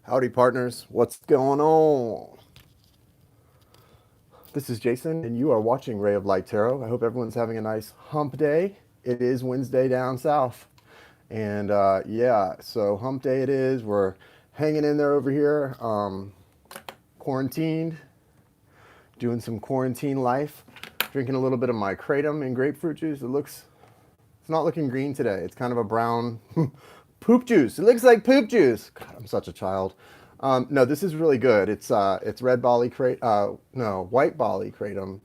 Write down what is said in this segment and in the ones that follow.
Howdy, partners. What's going on? This is Jason, and you are watching Ray of Light Tarot. I hope everyone's having a nice hump day. It is Wednesday down south. And yeah, so hump day it is. We're hanging in there over here, quarantined, doing some quarantine life, drinking a little bit of my kratom and grapefruit juice. It's not looking green today. It's kind of a brown poop juice. It looks like poop juice. God, I'm such a child. No, this is really good. It's red Bali no, white Bali kratom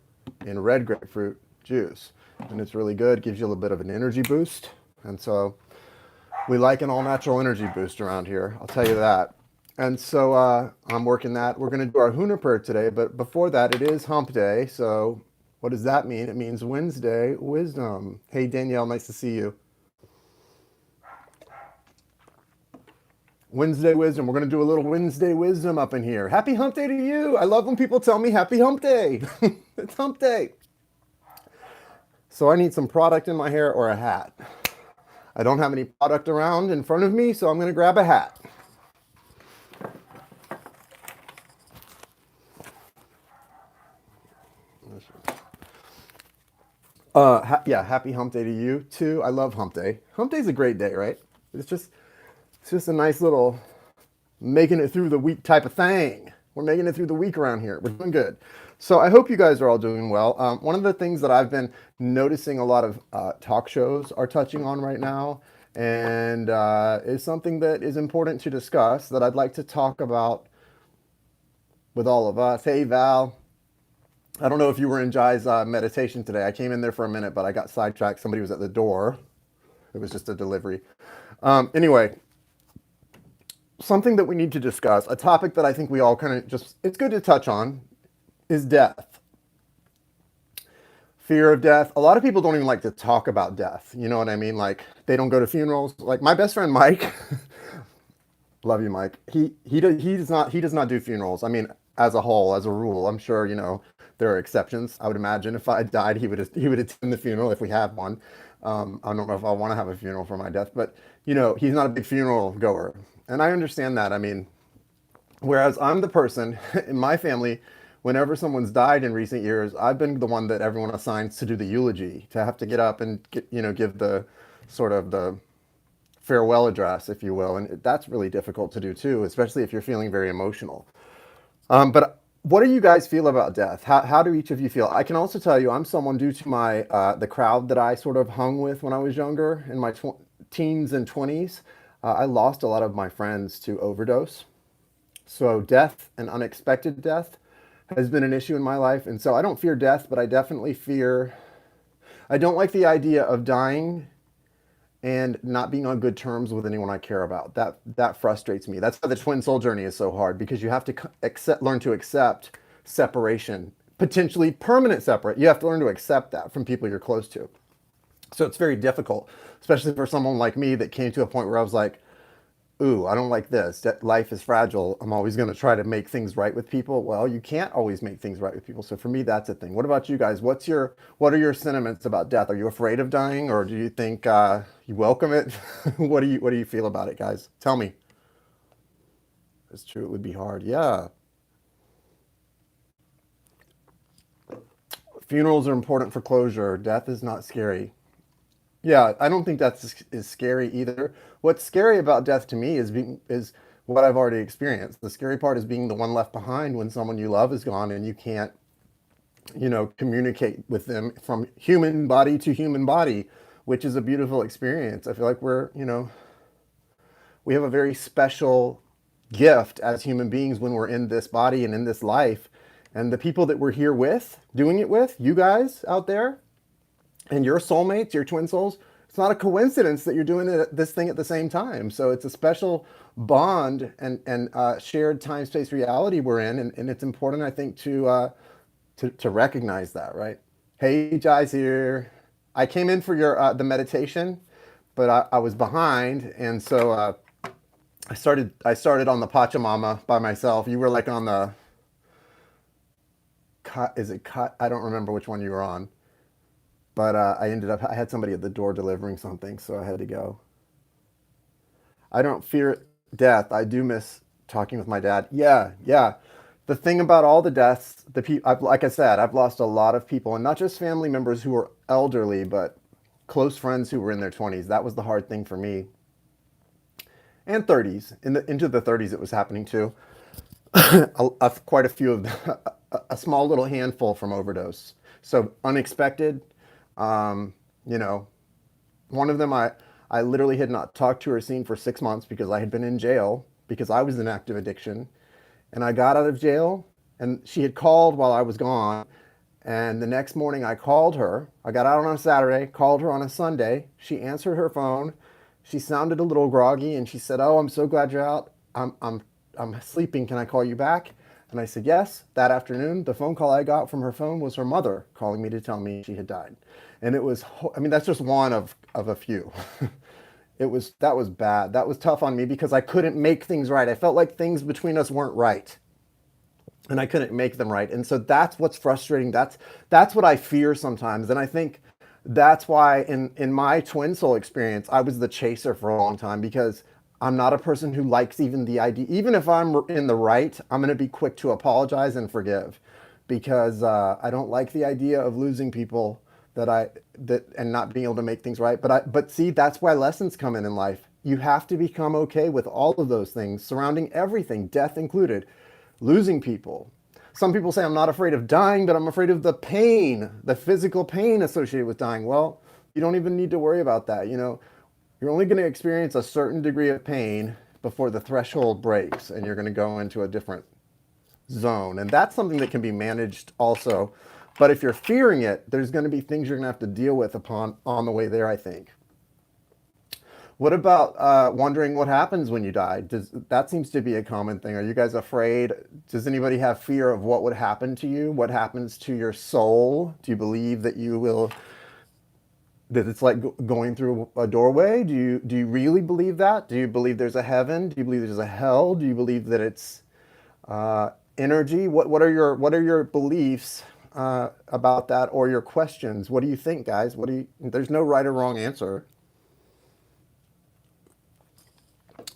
in red grapefruit juice, and it's really good. Gives you a little bit of an energy boost, and so we like an all natural energy boost around here. I'll tell you that. And so I'm working that. We're going to do our Huna prayer today, but before that, it is hump day. So what does that mean? It means Wednesday wisdom. Hey, Danielle, nice to see you. Wednesday wisdom. We're going to do a little Wednesday wisdom up in here. Happy hump day to you. I love when people tell me happy hump day. It's hump day. So I need some product in my hair or a hat. I don't have any product around in front of me, so I'm going to grab a hat. Yeah, happy hump day to you too. I love hump day. Hump day's a great day, right? It's just a nice little making it through the week type of thing. We're making it through the week around here. We're doing good. So I hope you guys are all doing well. One of the things that I've been noticing a lot of talk shows are touching on right now, and is something that is important to discuss that I'd like to talk about with all of us. Hey, Val. I don't know if you were in Jai's meditation today. I came in there for a minute, but I got sidetracked. Somebody was at the door. It was just a delivery. Anyway, something that we need to discuss, a topic that I think we all kind of it's good to touch on, is death. Fear of death. A lot of people don't even like to talk about death. You know what I mean? Like, they don't go to funerals. Like my best friend Mike, love you, Mike. He does not do funerals. I mean, as a whole, as a rule, I'm sure there are exceptions. I would imagine if I died, he would attend the funeral if we had one. I don't know if I want to have a funeral for my death, but he's not a big funeral goer, and I understand that. I mean, whereas I'm the person in my family, whenever someone's died in recent years, I've been the one that everyone assigns to do the eulogy, to have to get up and give the sort of the farewell address, if you will, and that's really difficult to do too, especially if you're feeling very emotional. But what do you guys feel about death? How do each of you feel? I can also tell you, I'm someone, due to my the crowd that I sort of hung with when I was younger, in my teens and 20s. I lost a lot of my friends to overdose. So death and unexpected death has been an issue in my life. And so I don't fear death, but I definitely I don't like the idea of dying and not being on good terms with anyone I care about. That frustrates me. That's why the twin soul journey is so hard, because you have to learn to accept separation, potentially permanent separate. You have to learn to accept that from people you're close to. So it's very difficult, especially for someone like me that came to a point where I was like, ooh, I don't like this. Life is fragile. I'm always going to try to make things right with people. Well, you can't always make things right with people. So for me, that's a thing. What about you guys? What are your sentiments about death? Are you afraid of dying, or do you think you welcome it? What do you feel about it, guys? Tell me. It's true. It would be hard. Yeah. Funerals are important for closure. Death is not scary. Yeah, I don't think that's is scary either. What's scary about death to me is what I've already experienced. The scary part is being the one left behind when someone you love is gone and you can't, communicate with them from human body to human body, which is a beautiful experience. I feel like we have a very special gift as human beings when we're in this body and in this life. And the people that we're here with, doing it with, you guys out there, and your soulmates, your twin souls, it's not a coincidence that you're doing this thing at the same time. So it's a special bond and shared time-space reality we're in, and it's important, I think, to recognize that, right? Hey, Jai's here. I came in for your the meditation, but I was behind, and so I started on the Pachamama by myself. You were like on the cut. Is it cut? I don't remember which one you were on. But I had somebody at the door delivering something, so I had to go. I don't fear death. I do miss talking with my dad. Yeah, yeah. The thing about all the deaths, like I said, I've lost a lot of people, and not just family members who were elderly, but close friends who were in their 20s. That was the hard thing for me. And 30s. Into the 30s, it was happening too. Quite a few of them, a small little handful from overdose. So unexpected. Um, you know, one of them I literally had not talked to or seen for 6 months because I had been in jail because I was in active addiction. And I got out of jail and she had called while I was gone. And the next morning I called her. I got out on a Saturday, called her on a Sunday. She answered her phone. She sounded a little groggy and she said, "Oh, I'm so glad you're out. I'm sleeping. Can I call you back?" And I said, "Yes." That afternoon, the phone call I got from her phone was her mother calling me to tell me she had died. And it was, I mean, that's just one of a few. That was bad. That was tough on me because I couldn't make things right. I felt like things between us weren't right and I couldn't make them right. And so that's what's frustrating. That's what I fear sometimes. And I think that's why in my twin soul experience, I was the chaser for a long time because I'm not a person who likes even the idea. Even if I'm in the right, I'm going to be quick to apologize and forgive because I don't like the idea of losing people that and not being able to make things right. But see, that's why lessons come in life. You have to become okay with all of those things surrounding everything, death included, losing people. Some people say I'm not afraid of dying, but I'm afraid of the pain, the physical pain associated with dying. Well, you don't even need to worry about that. You know, you're only going to experience a certain degree of pain before the threshold breaks and you're going to go into a different zone. And that's something that can be managed also. But if you're fearing it, there's going to be things you're going to have to deal with on the way there, I think. What about wondering what happens when you die? That seems to be a common thing. Are you guys afraid? Does anybody have fear of what would happen to you? What happens to your soul? Do you believe that that it's like going through a doorway? Do you really believe that? Do you believe there's a heaven? Do you believe there's a hell? Do you believe that it's energy? What are your beliefs about that, or your questions? What do you think, guys? There's no right or wrong answer.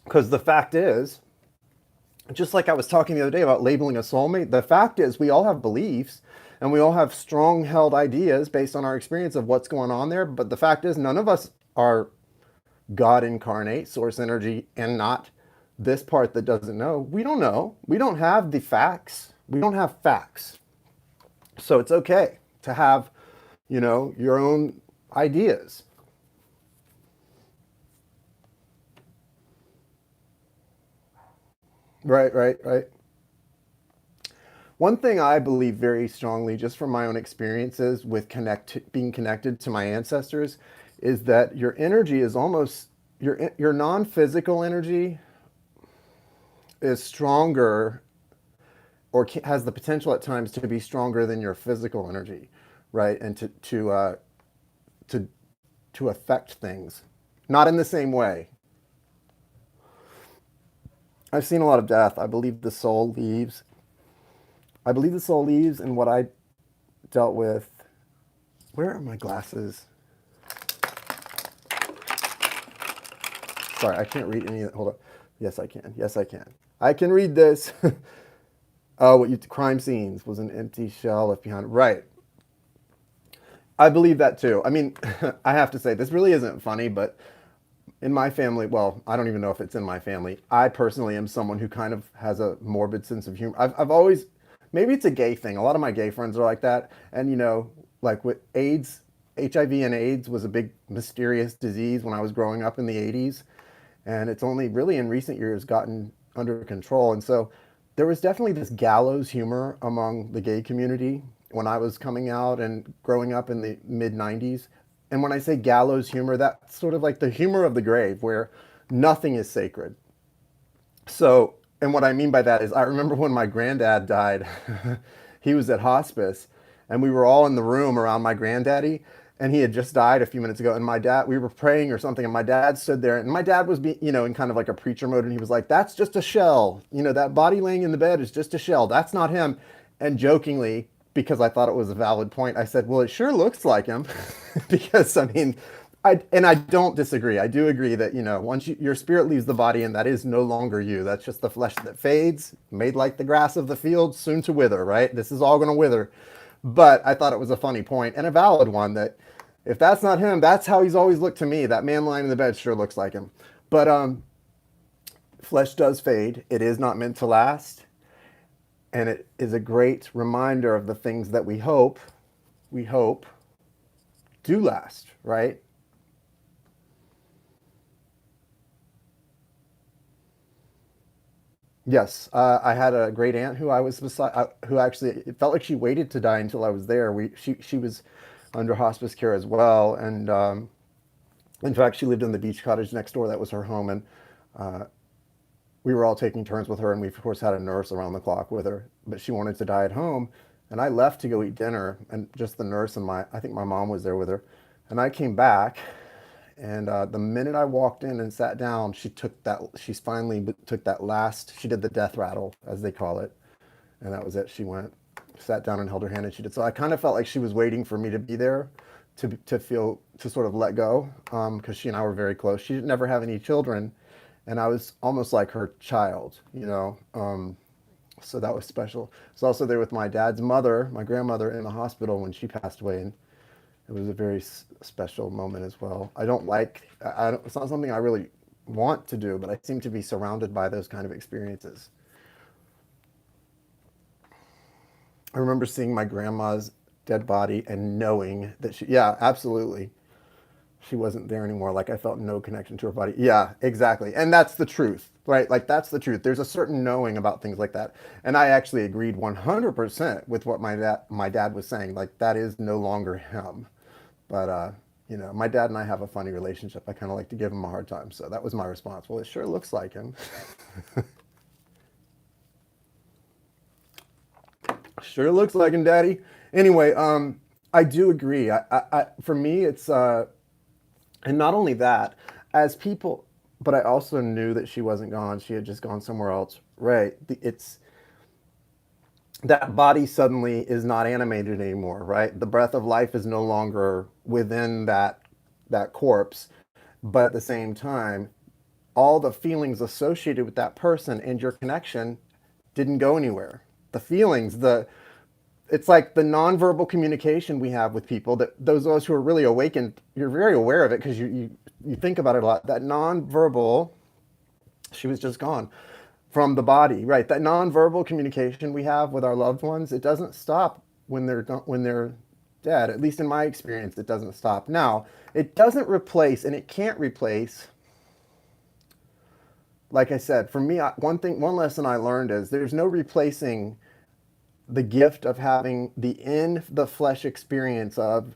Because the fact is, just like I was talking the other day about labeling a soulmate, the fact is we all have beliefs and we all have strong held ideas based on our experience of what's going on there. But the fact is none of us are God incarnate, source energy, and not this part that doesn't know. We don't know. We don't have the facts. We don't have facts. So it's okay to have, your own ideas. Right, right, right. One thing I believe very strongly, just from my own experiences with being connected to my ancestors, is that your energy is almost your non-physical energy is stronger, or has the potential at times to be stronger than your physical energy, right? And to to affect things, not in the same way. I've seen a lot of death. I believe the soul leaves. I believe the soul leaves, and what I dealt with. Where are my glasses? Sorry, I can't read any of that. Hold on. Yes, I can. Yes, I can. I can read this. Oh, crime scenes was an empty shell left behind. Right. I believe that too. I mean, I have to say, this really isn't funny, but in my family, well, I don't even know if it's in my family. I personally am someone who kind of has a morbid sense of humor. I've always, maybe it's a gay thing. A lot of my gay friends are like that. And, like with AIDS, HIV and AIDS was a big mysterious disease when I was growing up in the 80s. And it's only really in recent years gotten under control. And so there was definitely this gallows humor among the gay community when I was coming out and growing up in the mid 90s. And when I say gallows humor, that's sort of like the humor of the grave where nothing is sacred. So, and what I mean by that is I remember when my granddad died, he was at hospice and we were all in the room around my granddaddy, and he had just died a few minutes ago. And we were praying or something, and my dad stood there, and my dad was, in kind of like a preacher mode. And he was like, "That's just a shell. That body laying in the bed is just a shell. That's not him." And jokingly, because I thought it was a valid point, I said, "Well, it sure looks like him." Because, I mean, And I don't disagree. I do agree that, once your spirit leaves the body, and that is no longer you. That's just the flesh that fades, made like the grass of the field, soon to wither, right? This is all going to wither. But I thought it was a funny point and a valid one, that if that's not him, that's how he's always looked to me. That man lying in the bed sure looks like him. But flesh does fade. It is not meant to last. And it is a great reminder of the things that we hope do last, right? Yes, I had a great aunt who I was beside, who actually, it felt like she waited to die until I was there. She was under hospice care as well, and in fact, she lived in the beach cottage next door. That was her home, and uh, we were all taking turns with her, and we of course had a nurse around the clock with her. But she wanted to die at home, and I left to go eat dinner, and just the nurse and I think my mom was there with her, and I came back, and the minute I walked in and sat down, she finally took that last, she did the death rattle, as they call it. And that was it. She went, sat down and held her hand, and she did. So I kind of felt like she was waiting for me to be there to feel, to sort of let go. Because she and I were very close. She didn't never have any children. And I was almost like her child, so that was special. I was also there with my dad's mother, my grandmother, in the hospital when she passed away. And it was a very special moment as well. I don't like, it's not something I really want to do, but I seem to be surrounded by those kind of experiences. I remember seeing my grandma's dead body and knowing that yeah, absolutely, she wasn't there anymore. Like I felt no connection to her body. Yeah, exactly. And that's the truth, right? Like that's the truth. There's a certain knowing about things like that. And I actually agreed 100% with what my dad was saying. Like that is no longer him. But my dad and I have a funny relationship. I kind of like to give him a hard time. So that was my response. Well, it sure looks like him. Sure looks like him, Daddy. Anyway, I do agree. For me, it's and not only that, as people, but I also knew that she wasn't gone. She had just gone somewhere else. Right. It's that body suddenly is not animated anymore, right? The breath of life is no longer within that corpse, but at the same time, all the feelings associated with that person and your connection didn't go anywhere. The feelings, it's like the nonverbal communication we have with people, that those of us who are really awakened, you're very aware of it because you think about it a lot. That nonverbal, she was just gone from the body, right? That nonverbal communication we have with our loved ones, it doesn't stop when they're dead. At least in my experience, it doesn't stop. Now, it doesn't replace, and it can't replace. Like I said, for me, one lesson I learned is there's no replacing the gift of having the in the flesh experience of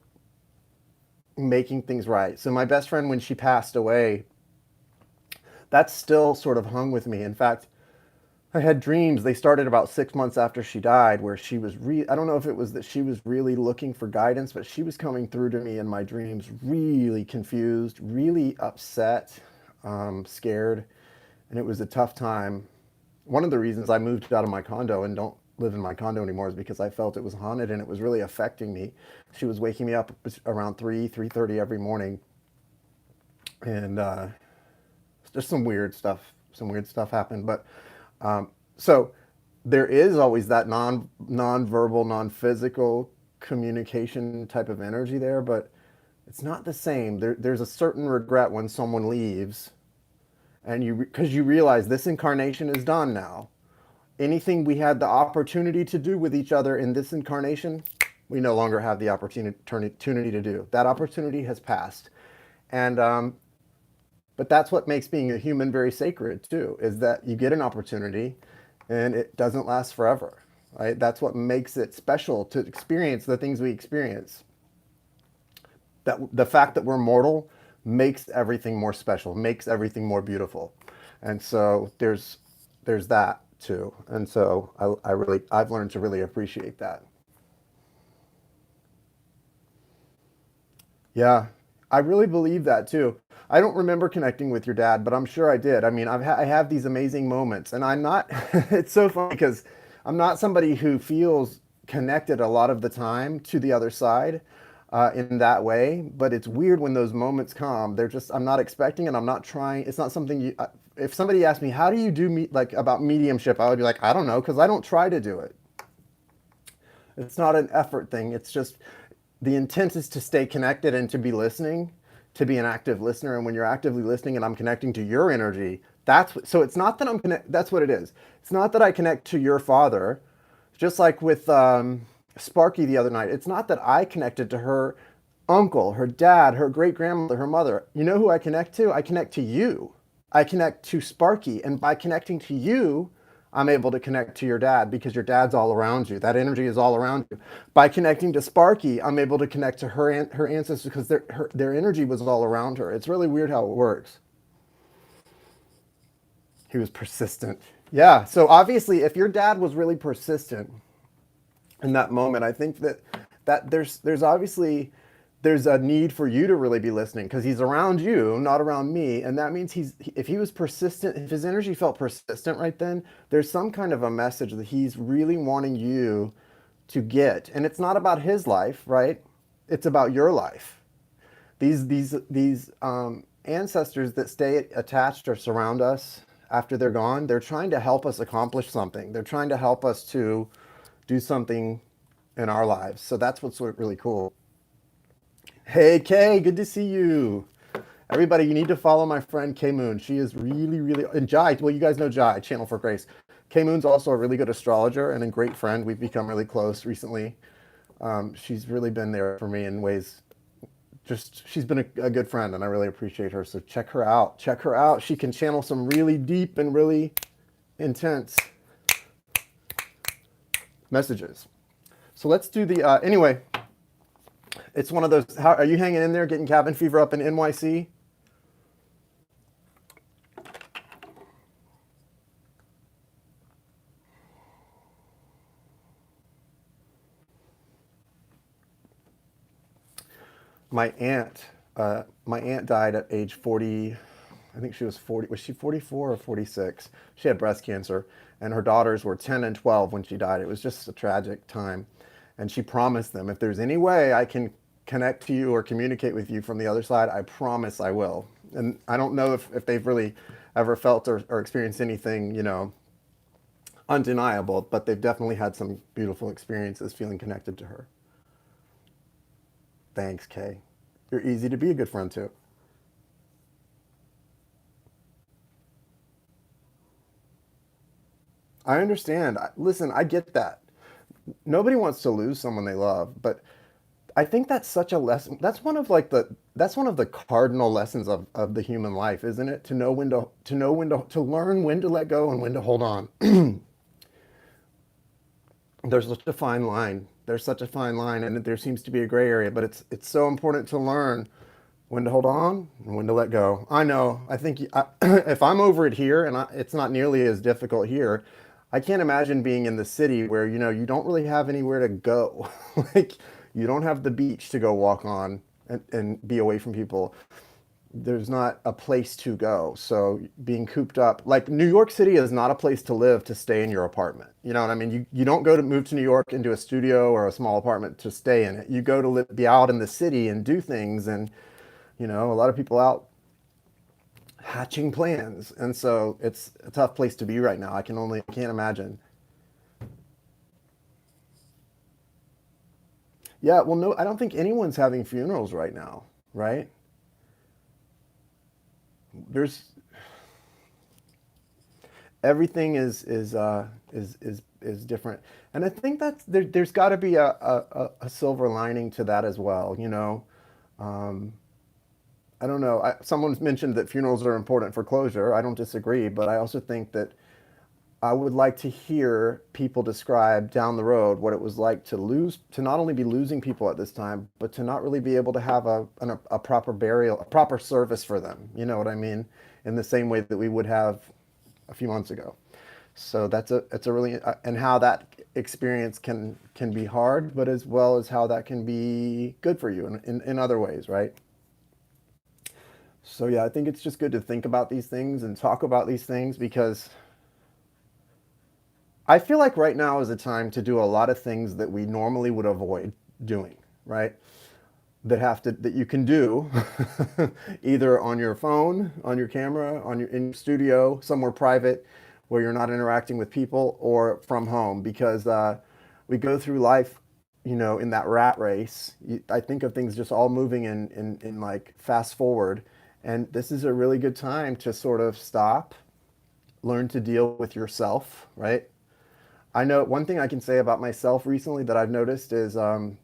making things right. So my best friend, when she passed away, that still sort of hung with me. In fact, I had dreams. They started about 6 months after she died, where she was I don't know if it was that she was really looking for guidance, but she was coming through to me in my dreams, really confused, really upset, scared, and it was a tough time. One of the reasons I moved out of my condo and don't live in my condo anymore is because I felt it was haunted and it was really affecting me. She was waking me up around 3:30 every morning, and just some weird stuff. Some weird stuff happened, but so there is always that non-verbal, non-physical communication type of energy there, but it's not the same. There's a certain regret when someone leaves, and because you realize this incarnation is done now. Anything we had the opportunity to do with each other in this incarnation, we no longer have the opportunity to do. That opportunity has passed, and but that's what makes being a human very sacred too, is that you get an opportunity and it doesn't last forever, right? That's what makes it special to experience the things we experience. That the fact that we're mortal makes everything more special, makes everything more beautiful. And so there's that too. And so I've learned to really appreciate that. Yeah, I really believe that too. I don't remember connecting with your dad, but I'm sure I did. I mean, I have these amazing moments, and I'm not. It's so funny because I'm not somebody who feels connected a lot of the time to the other side. in that way. But it's weird when those moments come. They're just, I'm not expecting it. I'm not trying. It's not something you, if somebody asked me, how do you do like about mediumship? I would be like, I don't know, because I don't try to do it. It's not an effort thing. It's just the intent is to stay connected and to be listening, to be an active listener. And when you're actively listening and I'm connecting to your energy, that's what, so it's not that I'm connect. That's what it is. It's not that I connect to your father, just like with Sparky the other night. It's not that I connected to her uncle, her dad, her great grandmother, her mother. You know who I connect to? I connect to you. I connect to Sparky. And by connecting to you, I'm able to connect to your dad because your dad's all around you. That energy is all around you. By connecting to Sparky, I'm able to connect to her ancestors because their energy was all around her. It's really weird how it works. He was persistent. Yeah. So obviously, if your dad was really persistent in that moment, I think that there's obviously there's a need for you to really be listening because he's around you, not around me, and that means if he was persistent, if his energy felt persistent right then, there's some kind of a message that he's really wanting you to get, and it's not about his life, right? It's about your life. These ancestors that stay attached or surround us after they're gone, they're trying to help us accomplish something. They're trying to help us to do something in our lives. So that's what's really cool. Hey Kay, good to see you. Everybody, you need to follow my friend Kay Moon. She is really, really, and Jai, well, you guys know Jai, Channel for Grace. Kay Moon's also a really good astrologer and a great friend. We've become really close recently. She's really been there for me in ways, just, she's been a good friend and I really appreciate her. So check her out. Check her out. She can channel some really deep and really intense messages. So let's do the, anyway, it's one of those, how are you hanging in there getting cabin fever up in NYC? My aunt, my aunt died at age 40. I think she was 40. Was she 44 or 46? She had breast cancer, and her daughters were 10 and 12 when she died. It was just a tragic time. And she promised them, if there's any way I can connect to you or communicate with you from the other side, I promise I will. And I don't know if they've really ever felt or experienced anything, you know, undeniable, but they've definitely had some beautiful experiences feeling connected to her. Thanks, Kay. You're easy to be a good friend to. I understand. Listen, I get that. Nobody wants to lose someone they love, but I think that's such a lesson. That's one of the cardinal lessons of the human life, isn't it? To learn when to let go and when to hold on. There's such a fine line. There's such a fine line, and there seems to be a gray area, but it's so important to learn when to hold on and when to let go. I know. I think if I'm over it here, and it's not nearly as difficult here, I can't imagine being in the city where you don't really have anywhere to go. Like you don't have the beach to go walk on and be away from people. There's not a place to go. So being cooped up, like New York City is not a place to live to stay in your apartment. You know what I mean? You don't go to move to New York into a studio or a small apartment to stay in it. You go to be out in the city and do things. And, a lot of people out hatching plans. And so it's a tough place to be right now. I can't imagine. Yeah. Well, no, I don't think anyone's having funerals right now. Right. There's everything is different, and I think there's got to be a silver lining to that as well. Um, I don't know. Someone's mentioned that funerals are important for closure. I don't disagree, but I also think that I would like to hear people describe down the road what it was like to not only be losing people at this time, but to not really be able to have a proper burial, a proper service for them. You know what I mean? In the same way that we would have a few months ago. So it's a really, and how that experience can be hard, but as well as how that can be good for you in other ways, right? So yeah, I think it's just good to think about these things and talk about these things because I feel like right now is a time to do a lot of things that we normally would avoid doing, right? that you can do either on your phone, on your camera, in your studio, somewhere private where you're not interacting with people, or from home, because we go through life, in that rat race. I think of things just all moving in like fast forward, and this is a really good time to sort of stop, learn to deal with yourself, right? I know one thing I can say about myself recently that I've noticed is I've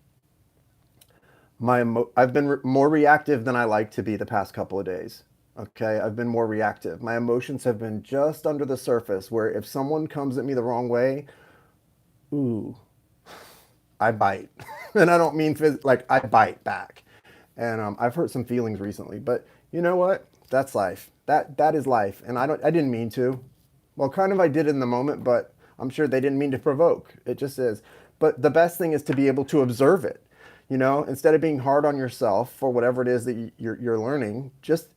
been more reactive than I like to be the past couple of days. Okay, I've been more reactive. My emotions have been just under the surface, where if someone comes at me the wrong way, ooh, I bite. And I don't mean like I bite back. And I've hurt some feelings recently, but you know what? That's life. That is life. And I didn't mean to. Well, kind of I did in the moment, but I'm sure they didn't mean to provoke. It just is. But the best thing is to be able to observe it. Instead of being hard on yourself for whatever it is that you're learning, just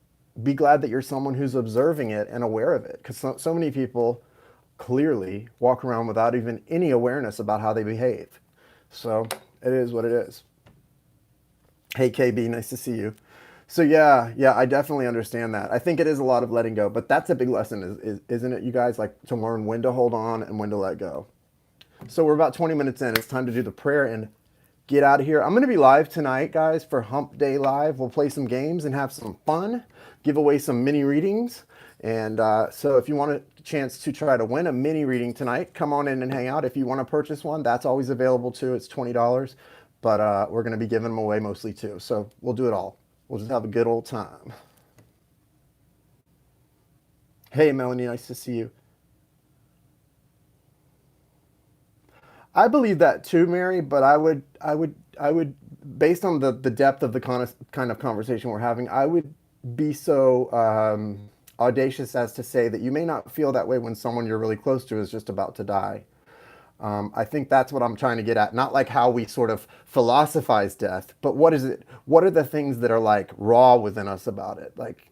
be glad that you're someone who's observing it and aware of it. Because so many people clearly walk around without even any awareness about how they behave. So it is what it is. Hey, KB, nice to see you. So yeah, I definitely understand that. I think it is a lot of letting go, but that's a big lesson, isn't it, you guys? Like, to learn when to hold on and when to let go. So we're about 20 minutes in. It's time to do the prayer and get out of here. I'm going to be live tonight, guys, for Hump Day Live. We'll play some games and have some fun, give away some mini readings. And so if you want a chance to try to win a mini reading tonight, come on in and hang out. If you want to purchase one, that's always available too. It's $20. But we're going to be giving them away mostly too. So we'll do it all. We'll just have a good old time. Hey, Melanie, nice to see you. I believe that too, Mary, but I would, based on the depth of the kind of conversation we're having, I would be so audacious as to say that you may not feel that way when someone you're really close to is just about to die. I think that's what I'm trying to get at. Not like how we sort of philosophize death, but what is it? What are the things that are like raw within us about it? Like,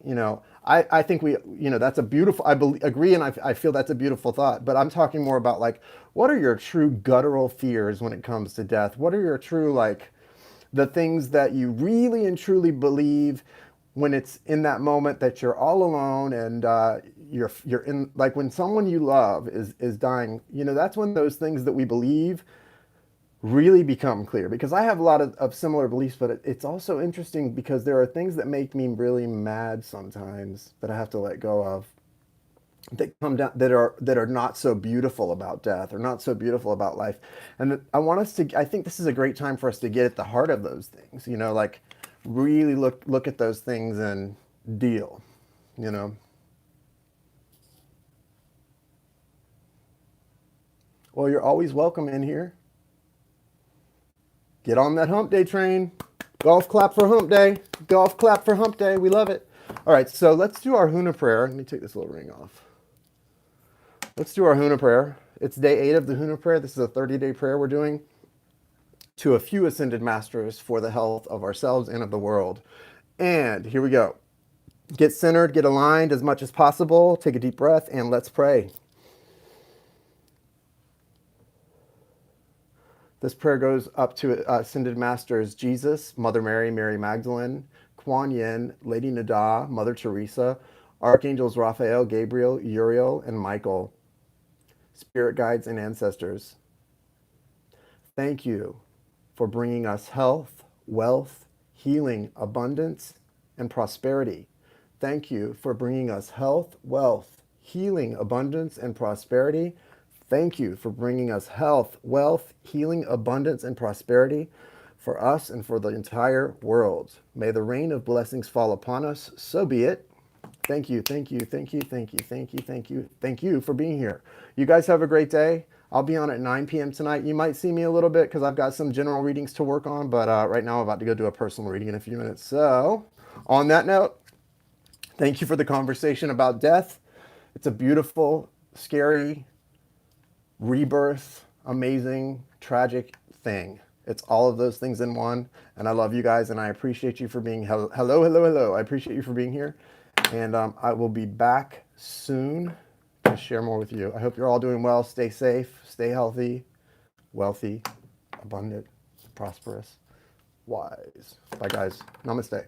I think that's a beautiful, agree, and I feel that's a beautiful thought. But I'm talking more about like, what are your true guttural fears when it comes to death? What are your true, like, the things that you really and truly believe when it's in that moment that you're all alone, and you're in, like, when someone you love is dying, that's when those things that we believe really become clear. Because I have a lot of similar beliefs, but it's also interesting because there are things that make me really mad sometimes that I have to let go of, that come down, that are not so beautiful about death, or not so beautiful about life. And I think this is a great time for us to get at the heart of those things, like really look at those things and deal, you know. Well, you're always welcome in here. Get on that hump day train. Golf clap for hump day. Golf clap for hump day. We love it. All right, so let's do our Huna prayer. Let me take this little ring off. Let's do our Huna prayer. It's day 8 of the Huna prayer. This is a 30-day prayer we're doing to a few ascended masters for the health of ourselves and of the world. And here we go. Get centered, get aligned as much as possible. Take a deep breath and let's pray. This prayer goes up to ascended masters Jesus, Mother Mary, Mary Magdalene, Kuan Yin, Lady Nada, Mother Teresa, Archangels Raphael, Gabriel, Uriel, and Michael, spirit guides and ancestors. Thank you for bringing us health, wealth, healing, abundance, and prosperity. Thank you for bringing us health, wealth, healing, abundance, and prosperity. Thank you for bringing us health, wealth, healing, abundance, and prosperity for us and for the entire world. May the rain of blessings fall upon us. So be it. Thank you, thank you, thank you, thank you, thank you, thank you, thank you for being here. You guys have a great day. I'll be on at 9 p.m. tonight. You might see me a little bit because I've got some general readings to work on, but right now I'm about to go do a personal reading in a few minutes. So on that note, thank you for the conversation about death. It's a beautiful, scary, rebirth, amazing, tragic thing. It's all of those things in one. And I love you guys, and I appreciate you for being hello. I appreciate you for being here. And I will be back soon to share more with you. I hope you're all doing well. Stay safe, stay healthy, wealthy, abundant, prosperous. wise. Bye, guys. Namaste.